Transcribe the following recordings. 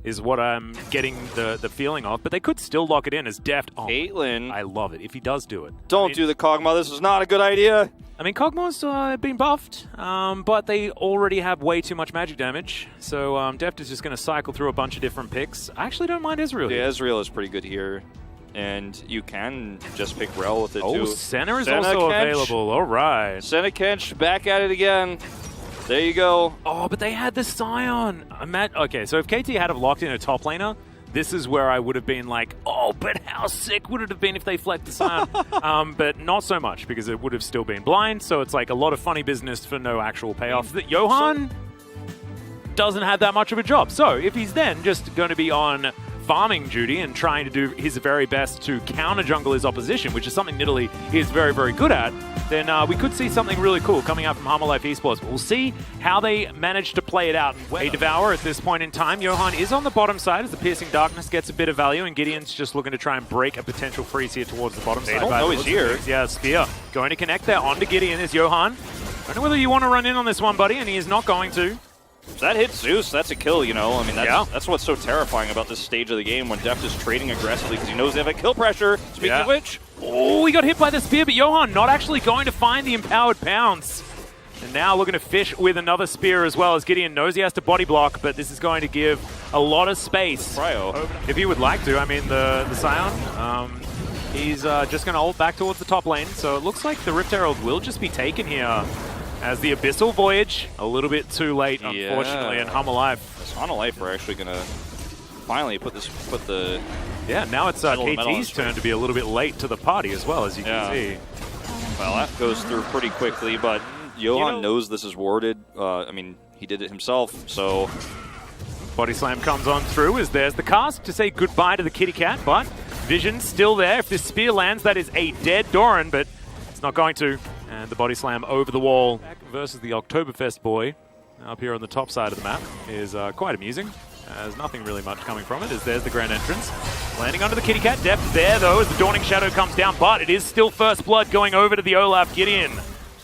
is what I'm getting the feeling of. But they could still lock it in as Deft. Oh, Caitlyn. I love it if he does do it. Don't do the Kog'Maw. This is not a good idea. I mean, Kog'Maw's been buffed, but they already have way too much magic damage. So Deft is just going to cycle through a bunch of different picks. I actually don't mind Ezreal. Yeah, Ezreal is pretty good here. And you can just pick Rel with it, too. Oh, Senna is also available. All right. Senna Kench back at it again. There you go. Oh, but they had the Scion. Okay, so if KT had have locked in a top laner, this is where I would have been like, oh, but how sick would it have been if they flecked the Scion? But not so much, because it would have still been blind, so it's like a lot of funny business for no actual payoff. Johan doesn't have that much of a job. So if he's then just going to be on farming duty and trying to do his very best to counter jungle his opposition, which is something Nidalee is very, very good at, then we could see something really cool coming out from Hammerlife Esports. But we'll see how they manage to play it out. A Devour at this point in time. Johan is on the bottom side as the Piercing Darkness gets a bit of value, and Gideon's just looking to try and break a potential freeze here towards the bottom side. They don't know he's here. Yeah, Spear going to connect there onto Gideon is Johan. I don't know whether you want to run in on this one, buddy, and he is not going to. If that hits Zeus, that's a kill, you know? I mean, that's what's so terrifying about this stage of the game when Deft is trading aggressively because he knows they have a kill pressure. Speaking of which... Oh, he got hit by the spear, but Johan not actually going to find the empowered pounce. And now looking to fish with another spear as well, as Gideon knows he has to body block, but this is going to give a lot of space. Cryo. If he would like to. I mean, the Scion, he's just going to ult back towards the top lane. So it looks like the Rift Herald will just be taken here. As the Abyssal Voyage, a little bit too late, unfortunately, and Hammerlife. Hammerlife are actually going to finally put the... Yeah, now it's KT's turn to be a little bit late to the party as well, as you can see. Well, that goes through pretty quickly, but Johan knows this is warded. I mean, he did it himself, so... Body Slam comes on through as there's the cast to say goodbye to the kitty cat, but Vision's still there. If this spear lands, that is a dead Doran, but it's not going to. And the Body Slam over the wall versus the Oktoberfest boy up here on the top side of the map is quite amusing. There's nothing really much coming from it, as there's the grand entrance. Landing under the kitty cat. Deft there, though, as the Dawning Shadow comes down, but it is still First Blood going over to the Olaf. Gideon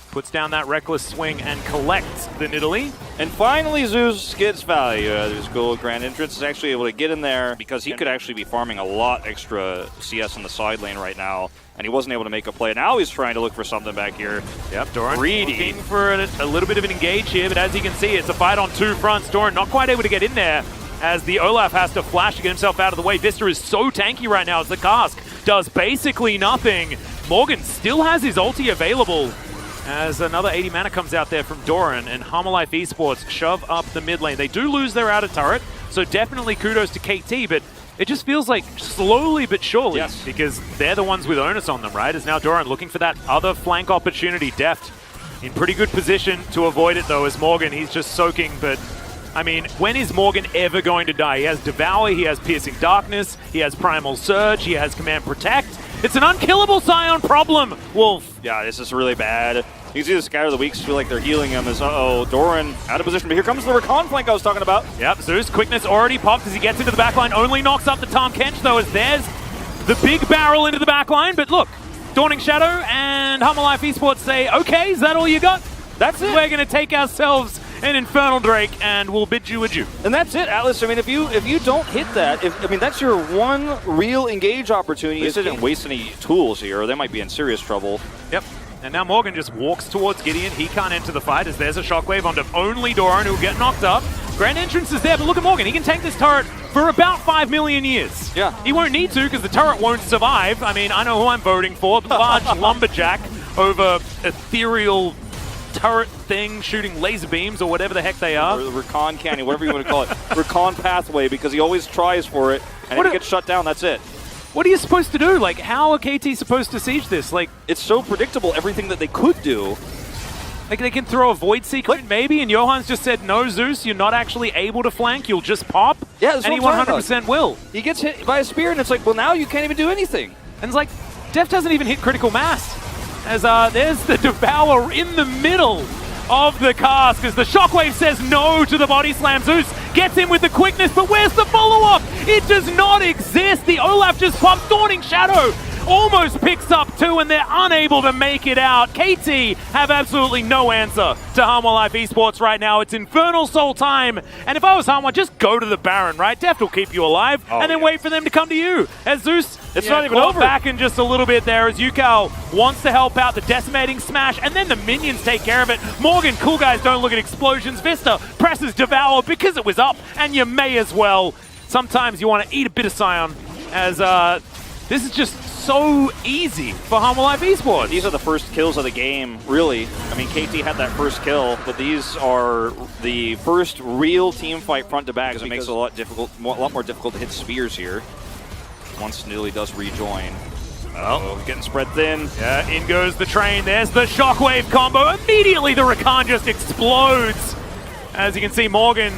puts down that reckless swing and collects the Nidalee. And finally, Zeus gets value. There's gold. Grand Entrance is actually able to get in there because he could actually be farming a lot extra CS in the side lane right now, and he wasn't able to make a play. Now he's trying to look for something back here. Yep, Doran looking for a little bit of an engage here, but as you can see, it's a fight on two fronts. Doran not quite able to get in there, as the Olaf has to flash to get himself out of the way. Vista is so tanky right now as the cask does basically nothing. Morgan still has his ulti available as another 80 mana comes out there from Doran, and Hammerlife Esports shove up the mid lane. They do lose their outer turret, so definitely kudos to KT, but it just feels like slowly but surely, because they're the ones with onus on them, right? As now Doran looking for that other flank opportunity. Deft in pretty good position to avoid it, though, as Morgan, he's just soaking, but I mean, when is Morgan ever going to die? He has Devour, he has Piercing Darkness, he has Primal Surge, he has Command Protect. It's an unkillable Scion problem, Wolf. Yeah, this is really bad. You can see the Scatter of the Weeks feel like they're healing him as, Doran out of position. But here comes the Recon flank I was talking about. Yep, Zeus, quickness already popped as he gets into the backline. Only knocks up the Tahm Kench, though, as there's the big barrel into the backline. But look, Dawning Shadow and Hammerlife Esports say, okay, is that all you got? That's it. We're going to take ourselves an Infernal Drake, and we'll bid you adieu. And that's it, Atlas. I mean, if you don't hit that, that's your one real engage opportunity. They didn't waste any tools here, or they might be in serious trouble. Yep. And now Morgan just walks towards Gideon. He can't enter the fight, as there's a shockwave onto only Doran, who'll get knocked up. Grand Entrance is there, but look at Morgan. He can tank this turret for about 5 million years. Yeah. He won't need to, because the turret won't survive. I mean, I know who I'm voting for. Large lumberjack over ethereal turret thing shooting laser beams or whatever the heck they are. Or the Recon Canyon, whatever you want to call it. Recon Pathway, because he always tries for it, and if he gets shut down, that's it. What are you supposed to do? Like, how are KT supposed to siege this? Like, it's so predictable, everything that they could do. Like, they can throw a Void Seeker in, maybe, and Johan's just said, no, Zeus, you're not actually able to flank, you'll just pop. Yeah, that's and he 100% will. He gets hit by a spear, and it's like, well, now you can't even do anything. And it's like, Deft hasn't even hit critical mass. As there's the Devour in the middle of the cask, as the Shockwave says no to the Body Slam. Zeus gets in with the quickness, but where's the follow-up? It does not exist. The Olaf just pops Dawning Shadow almost picks up 2, and they're unable to make it out. KT have absolutely no answer to Harmon Life Esports right now. It's Infernal Soul time, and if I was Harmon, just go to the Baron, right? Deft will keep you alive, and then wait for them to come to you. As Zeus, it's not even over. Back in just a little bit there as Yukal wants to help out the decimating smash, and then the minions take care of it. Morgan, cool guys don't look at explosions. Vista presses Devour because it was up, and you may as well. Sometimes you want to eat a bit of Scion, as this is just so easy for Harmon Life Esports. These are the first kills of the game, really. I mean, KT had that first kill, but these are the first real team fight front to back, because it makes it a lot more difficult to hit spears here. Once Nilly does rejoin. Oh, getting spread thin. Yeah, in goes the train. There's the shockwave combo. Immediately the Rakan just explodes. As you can see, Morgan.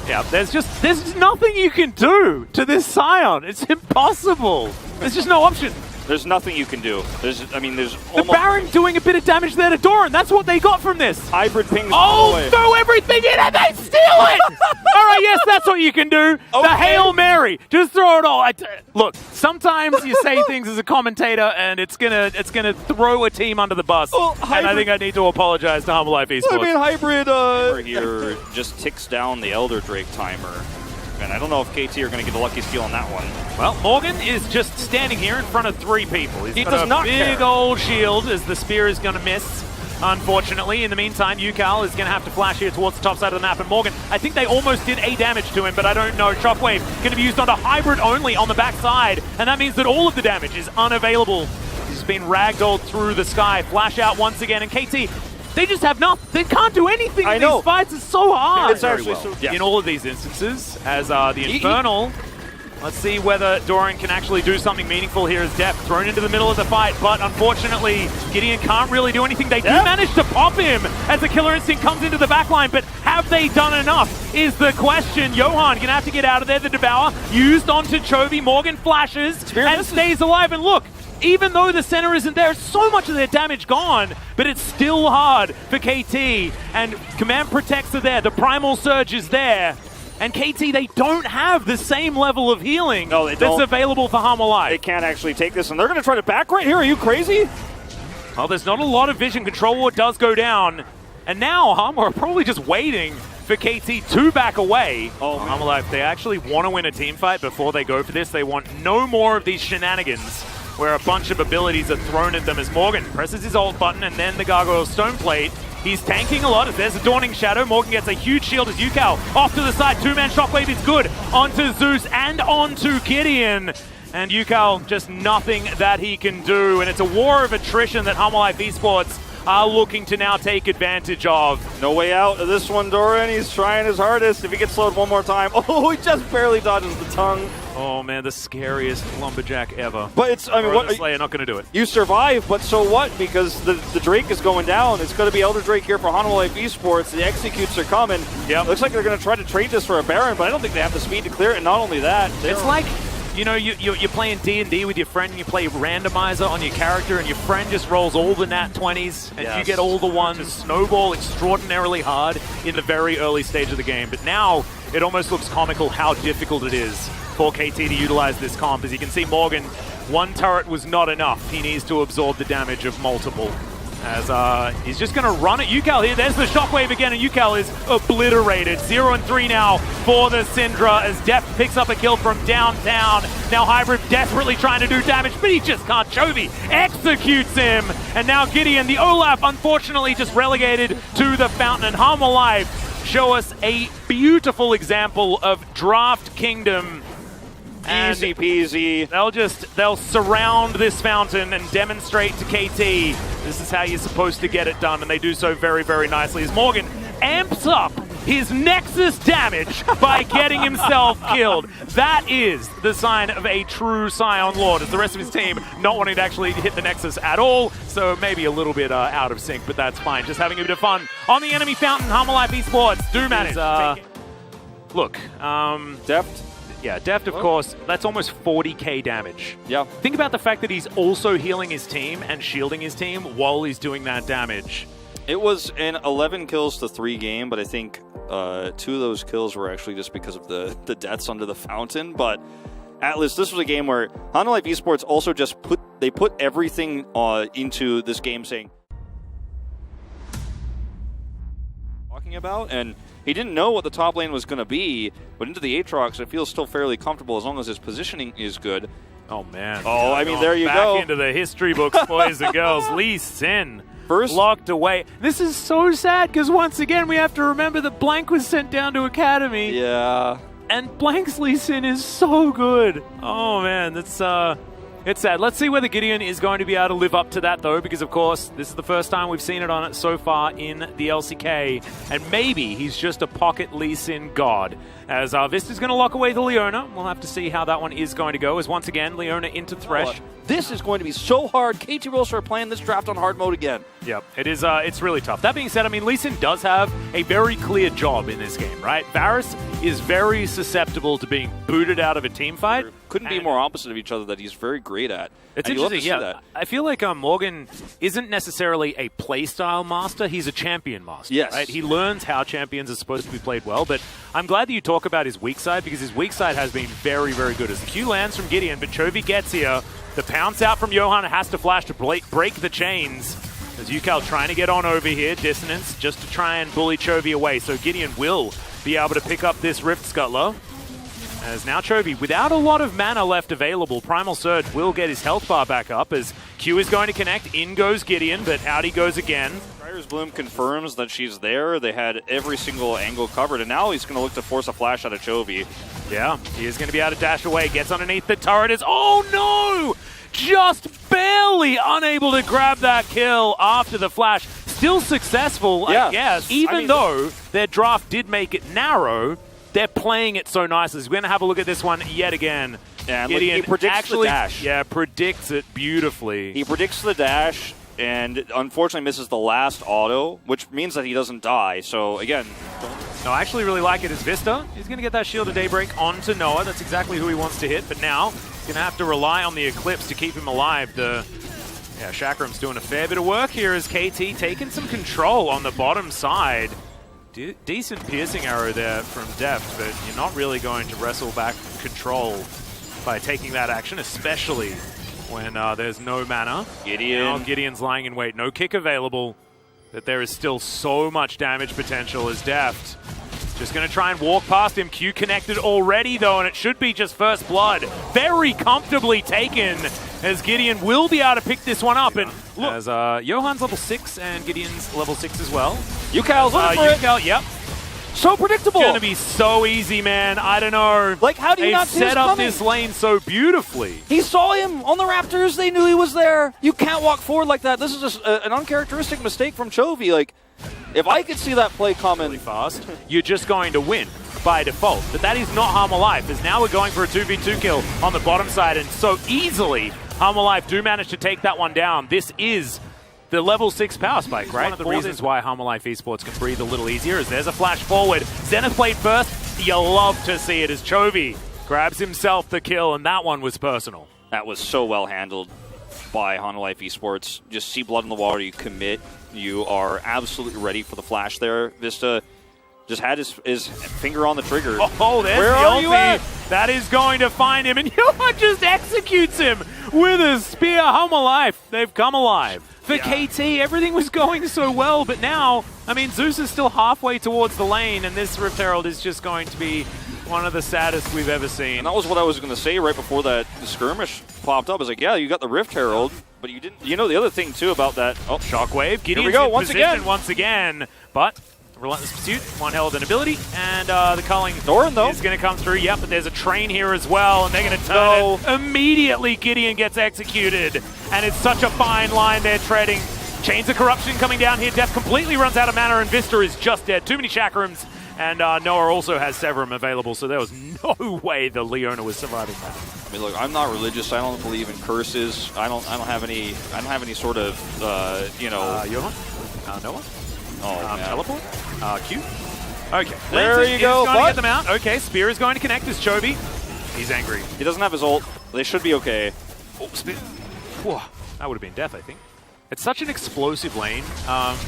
Yeah, there's nothing you can do to this Scion. It's impossible. There's just no option. There's nothing you can do. There's the Baron doing a bit of damage there to Doran. That's what they got from this. Hybrid pings. Oh, throw everything in and they steal it! All right, yes, that's what you can do. Okay. The Hail Mary. Just throw it all. Look, sometimes you say things as a commentator and it's gonna throw a team under the bus. And I think I need to apologize to Harmon Life Esports. I mean, Hybrid here just ticks down the Elder Drake timer. And I don't know if KT are going to get a lucky steal on that one. Well, Morgan is just standing here in front of 3 people. He does not care. Big old shield as the spear is going to miss, unfortunately. In the meantime, Yukal is going to have to flash here towards the top side of the map. And Morgan, I think they almost did 8 damage to him, but I don't know. Shockwave going to be used onto Hybrid only on the backside. And that means that all of the damage is unavailable. He's been ragdolled through the sky. Flash out once again. And KT, they just have nothing. They can't do anything in these fights. It's so hard. It's actually in all of these instances, as the Infernal. Let's see whether Doran can actually do something meaningful here as Deft thrown into the middle of the fight, but unfortunately, Gideon can't really do anything. They do manage to pop him as the Killer Instinct comes into the backline, but have they done enough is the question. Johan gonna have to get out of there. The Devour used onto Chovy. Morgan flashes and stays alive, and look, even though the center isn't there, so much of their damage gone, but it's still hard for KT, and Command Protects are there, the Primal Surge is there, and KT, they don't have the same level of healing that's available for Harmon Life. They can't actually take this, and they're going to try to back right here. Are you crazy? Well, there's not a lot of vision. Control Ward does go down, and now Harmon are probably just waiting for KT to back away. Harmon Life, they actually want to win a team fight before they go for this. They want no more of these shenanigans where a bunch of abilities are thrown at them as Morgan presses his ult button and then the Gargoyle Stone Plate. He's tanking a lot as there's a Dawning Shadow. Morgan gets a huge shield as Yukal off to the side. 2-man Shockwave is good onto Zeus and onto Gideon. And Yukal, just nothing that he can do. And it's a war of attrition that Harmon Life Esports are looking to now take advantage of. No way out of this one, Doran. He's trying his hardest. If he gets slowed one more time. Oh, he just barely dodges the tongue. Oh man, the scariest lumberjack ever. But it's, I mean, what? Slayer not going to do it. You survive, but so what? Because the Drake is going down. It's going to be Elder Drake here for Harmon Life Esports. The executes are coming. Yep. Looks like they're going to try to trade this for a Baron, but I don't think they have the speed to clear it. And not only that, it's like, you know, you're playing D&D with your friend and you play randomizer on your character and your friend just rolls all the nat 20s and you get all the ones. Snowball extraordinarily hard in the very early stage of the game. But now it almost looks comical how difficult it is for KT to utilize this comp. As you can see, Morgan, one turret was not enough. He needs to absorb the damage of multiple. As he's just going to run at Yukal here. There's the Shockwave again, and Yukal is obliterated. 0-3 now for the Syndra as Deft picks up a kill from downtown. Now Hybrid desperately trying to do damage, but he just can't. Chovy executes him. And now Gideon, the Olaf, unfortunately just relegated to the fountain. And Harmon Life show us a beautiful example of Draft Kingdom. Easy peasy. They'll surround this fountain and demonstrate to KT this is how you're supposed to get it done, and they do so very, very nicely as Morgan amps up his Nexus damage by getting himself killed. That is the sign of a true Scion Lord, as the rest of his team not wanting to actually hit the Nexus at all, so maybe a little bit out of sync, but that's fine. Just having a bit of fun on the enemy fountain. Harmon Life Esports do manage. Look, Deft. Yeah, Deft, of course, that's almost 40k damage. Yeah. Think about the fact that he's also healing his team and shielding his team while he's doing that damage. It was an 11 kills to 3 game, but I think 2 of those kills were actually just because of the deaths under the fountain. But Atlas, this was a game where Honda Life Esports also just put everything into this game, saying talking about, and he didn't know what the top lane was going to be, but into the Aatrox, it feels still fairly comfortable as long as his positioning is good. Oh, man. Oh, I mean, there you go. Back into the history books, boys and girls. Lee Sin. First locked away. This is so sad because once again we have to remember that Blank was sent down to Academy. Yeah. And Blank's Lee Sin is so good. Oh man, that's it's sad. Let's see whether Gideon is going to be able to live up to that though, because of course this is the first time we've seen it on it so far in the LCK, and maybe he's just a pocket Lee Sin god. As Vista's going to lock away the Leona. We'll have to see how that one is going to go, as once again Leona into Thresh. This is going to be so hard. KT will start playing this draft on hard mode again. Yep, it is. It's really tough. That being said, I mean, Lee Sin does have a very clear job in this game, right? Varus is very susceptible to being booted out of a team fight. Couldn't be more opposite of each other that he's very great at. It's and interesting, yeah. That. I feel like Morgan isn't necessarily a playstyle master. He's a champion master. Yes. Right? He learns how champions are supposed to be played well, but I'm glad that you talk about his weak side, because his weak side has been very, very good. As the Q lands from Gideon, but Chovy gets here. The pounce out from Johan has to flash to break the chains. As Yukal trying to get on over here, Dissonance, just to try and bully Chovy away. So Gideon will be able to pick up this Rift Scuttler. As now Chovy, without a lot of mana left available, Primal Surge will get his health bar back up as Q is going to connect. In goes Gideon, but out he goes again. Briar's Bloom confirms that she's there. They had every single angle covered, and now he's going to look to force a flash out of Chovy. Yeah, he is going to be able to dash away. Gets underneath the turret. Oh no! Just barely unable to grab that kill after the flash. Still successful, I guess. Even though their draft did make it narrow, they're playing it so nicely. We're going to have a look at this one yet again. Yeah, Gideon he predicts the dash. Yeah, predicts it beautifully. He predicts the dash and unfortunately misses the last auto, which means that he doesn't die. So again, no, I actually really like it as Vista. He's going to get that Shield of Daybreak onto Noah. That's exactly who he wants to hit. But now he's going to have to rely on the Eclipse to keep him alive. Chakram's doing a fair bit of work here as KT taking some control on the bottom side. Decent piercing arrow there from Deft, but you're not really going to wrestle back control by taking that action, especially when there's no mana. Now Gideon's lying in wait. No kick available, but there is still so much damage potential as Deft. Just going to try and walk past him. Q connected already, though, and it should be just first blood. Very comfortably taken, as Gideon will be able to pick this one up. And look, as Johan's level 6 and Gideon's level 6 as well. Yukal's looking for it. Yukal, yep. So predictable. It's going to be so easy, man. I don't know. Like, how do you not see set up this lane so beautifully? He saw him on the Raptors. They knew he was there. You can't walk forward like that. This is just an uncharacteristic mistake from Chovy. Like, if I could see that play coming really fast, you're just going to win by default. But that is not Harm Alive, as now we're going for a 2v2 kill on the bottom side, and so easily Harm Alive do manage to take that one down. This is the level 6 power spike, right? One of the reasons why Harm Alive Esports can breathe a little easier is there's a flash forward. Zenith played first. You love to see it as Chovy grabs himself the kill, and that one was personal. That was so well handled by Honda Life Esports. Just see blood in the water, you commit. You are absolutely ready for the flash there. Vista just had his finger on the trigger. Oh, there's Where the are you at? That is going to find him, and Johan just executes him with a spear. Home alive. They've come alive. For KT, everything was going so well, but now, I mean, Zeus is still halfway towards the lane, and this Rift Herald is just going to be one of the saddest we've ever seen. And that was what I was going to say right before the skirmish popped up. I was like, yeah, you got the Rift Herald, but you didn't. You know the other thing, too, about that. Oh, Shockwave. Gideon's here we go, in once position again. Once again, but Relentless Pursuit, one hell of an ability, and the culling Doran, though, is going to come through. Yep, but there's a train here as well, and they're going to turn it. Immediately, Gideon gets executed, and it's such a fine line they're treading. Chains of Corruption coming down here. Death completely runs out of mana, and Vista is just dead. Too many chakrams, and Noah also has Severum available, so there was no way the Leona was surviving that. I mean, look, I'm not religious. I don't believe in curses. I don't have any sort of Johan? Noah? Oh, man. Teleport? Q? Okay. There you go. Going to get them out. Okay, Spear is going to connect as Chovy. He's angry. He doesn't have his ult. They should be okay. Oh, Spear. Whew. That would have been death, I think. It's such an explosive lane.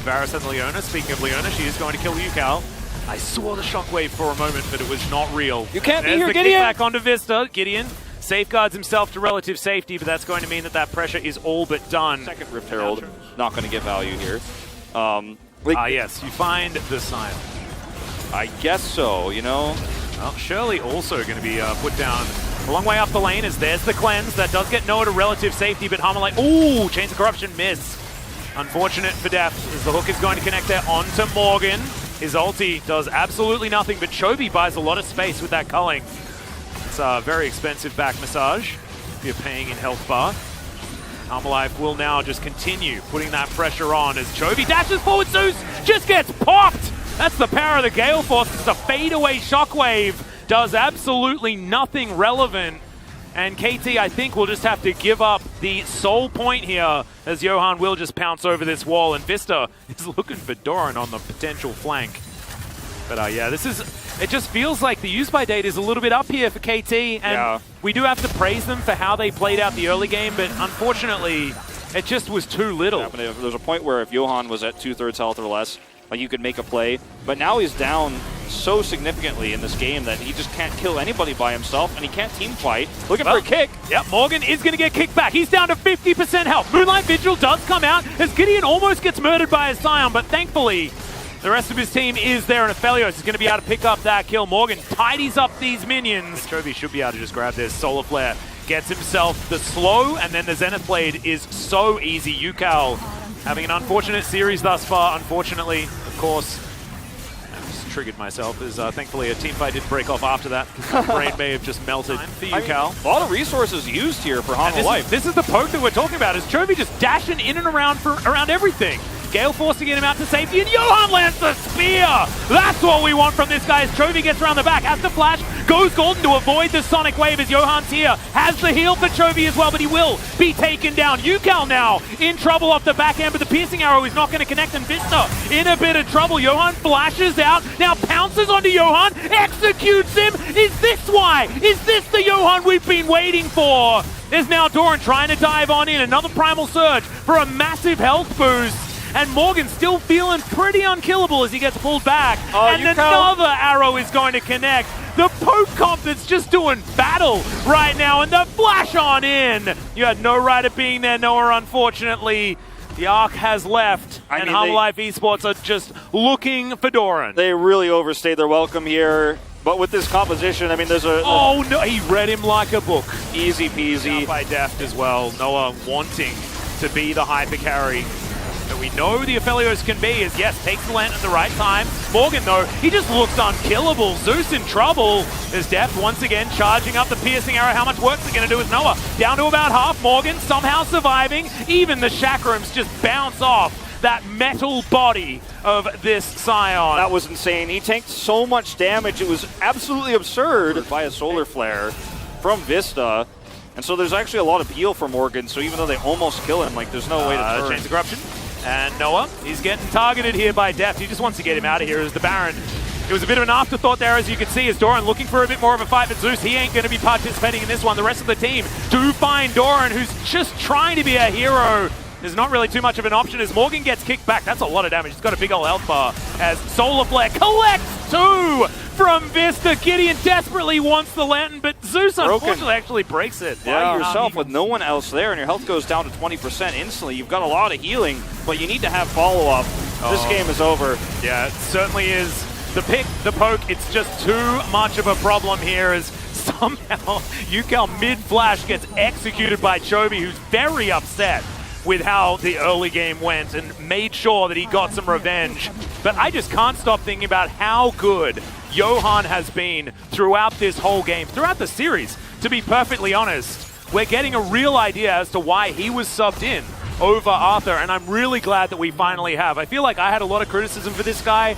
Varus and Leona. Speaking of Leona, she is going to kill Yukal. I saw the shockwave for a moment, but it was not real. You can't There's be here, the Gideon. Back onto Vista. Gideon safeguards himself to relative safety, but that's going to mean that that pressure is all but done. Second Rift Herald, not going to get value here. Yes, you find the Scion. I guess so, you know. Well, Shirley also going to be put down a long way up the lane as there's the cleanse. That does get Noah to relative safety, but Harmon ooh, Chains of Corruption miss. Unfortunate for Deft as the hook is going to connect there onto Morgan. His ulti does absolutely nothing, but Chovy buys a lot of space with that culling. It's a very expensive back massage if you're paying in health bar. Harmalife will now just continue putting that pressure on as Chovy dashes forward. Zeus just gets popped. That's the power of the Gale Force. It's a fadeaway shockwave. Does absolutely nothing relevant. And KT, I think, will just have to give up the soul point here as Johan will just pounce over this wall. And Vista is looking for Doran on the potential flank. But yeah, it just feels like the use by date is a little bit up here for KT. And we do have to praise them for how they played out the early game, but unfortunately, it just was too little. There's a point where if Johan was at 2/3 health or less, like you could make a play, but now he's down so significantly in this game that he just can't kill anybody by himself, and he can't team fight. Looking for a kick. Yep, Morgan is going to get kicked back. He's down to 50% health. Moonlight Vigil does come out as Gideon almost gets murdered by his Scion, but thankfully, the rest of his team is there, and Aphelios is going to be able to pick up that kill. Morgan tidies up these minions. Chovy should be able to just grab this. Solar Flare gets himself the slow, and then the Zenith Blade is so easy. Yukal having an unfortunate series thus far, unfortunately. Of course, I just triggered myself as thankfully a team fight did break off after that. My brain may have just melted for Yukal. A lot of resources used here for Harmalife. This is the poke that we're talking about, is Chovy just dashing in and around everything. Gale Force to get him out to safety, and Johan lands the spear! That's what we want from this guy as Chovy gets around the back, has to flash, goes golden to avoid the Sonic Wave as Johan's here, has the heal for Chovy as well, but he will be taken down. Yukal now in trouble off the back end, but the piercing arrow is not going to connect, and Vista in a bit of trouble. Johan flashes out, now pounces onto Johan, executes him! Is this why? Is this the Johan we've been waiting for? There's now Doran trying to dive on in, another Primal Surge for a massive health boost. And Morgan still feeling pretty unkillable as he gets pulled back. And another arrow is going to connect. The poke comp that's just doing battle right now, and the flash on in. You had no right of being there, Noah, unfortunately. The Arc has left, and Harmalife Esports are just looking for Doran. They really overstayed their welcome here. But with this composition, I mean, there's a... Oh, no, he read him like a book. Easy peasy. By Deft as well. Noah wanting to be the hyper carry that we know the Aphelios can be, is yes, takes the land at the right time. Morgan, though, he just looks unkillable. Zeus in trouble. There's Deft once again charging up the piercing arrow. How much work's it going to do with Noah? Down to about half. Morgan somehow surviving. Even the chakrams just bounce off that metal body of this Scion. That was insane. He tanked so much damage. It was absolutely absurd by a solar flare from Vista. And so there's actually a lot of heal for Morgan. So even though they almost kill him, like there's no way to turn. Chains of Corruption. And Noah, he's getting targeted here by Deft. He just wants to get him out of here as the Baron. It was a bit of an afterthought there, as you can see, as Doran looking for a bit more of a fight, but Zeus, he ain't going to be participating in this one. The rest of the team do find Doran, who's just trying to be a hero. There's not really too much of an option as Morgan gets kicked back. That's a lot of damage. He's got a big old health bar as Solar Flare collects 2 from Vista. Gideon desperately wants the lantern, but Zeus unfortunately actually breaks it. Yeah, yourself with no one else there, and your health goes down to 20% instantly. You've got a lot of healing, but you need to have follow-up. This game is over. Yeah, it certainly is. The pick, the poke, it's just too much of a problem here as somehow Yukal mid-flash gets executed by Chovy, who's very upset with how the early game went and made sure that he got some revenge. But I just can't stop thinking about how good Johan has been throughout this whole game, throughout the series, to be perfectly honest. We're getting a real idea as to why he was subbed in over Arthur, and I'm really glad that we finally have. I feel like I had a lot of criticism for this guy,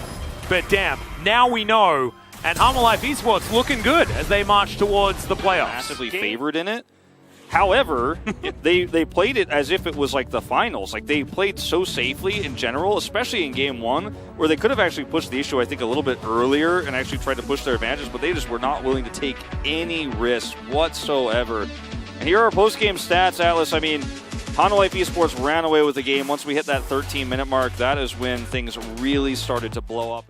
but damn, now we know. And Harmalife Esports looking good as they march towards the playoffs. Massively favored in it. However, they played it as if it was like the finals. Like they played so safely in general, especially in game 1, where they could have actually pushed the issue, I think, a little bit earlier and actually tried to push their advantage, but they just were not willing to take any risks whatsoever. And here are post-game stats, Atlas. I mean, Harmalife Esports ran away with the game. Once we hit that 13-minute mark, that is when things really started to blow up.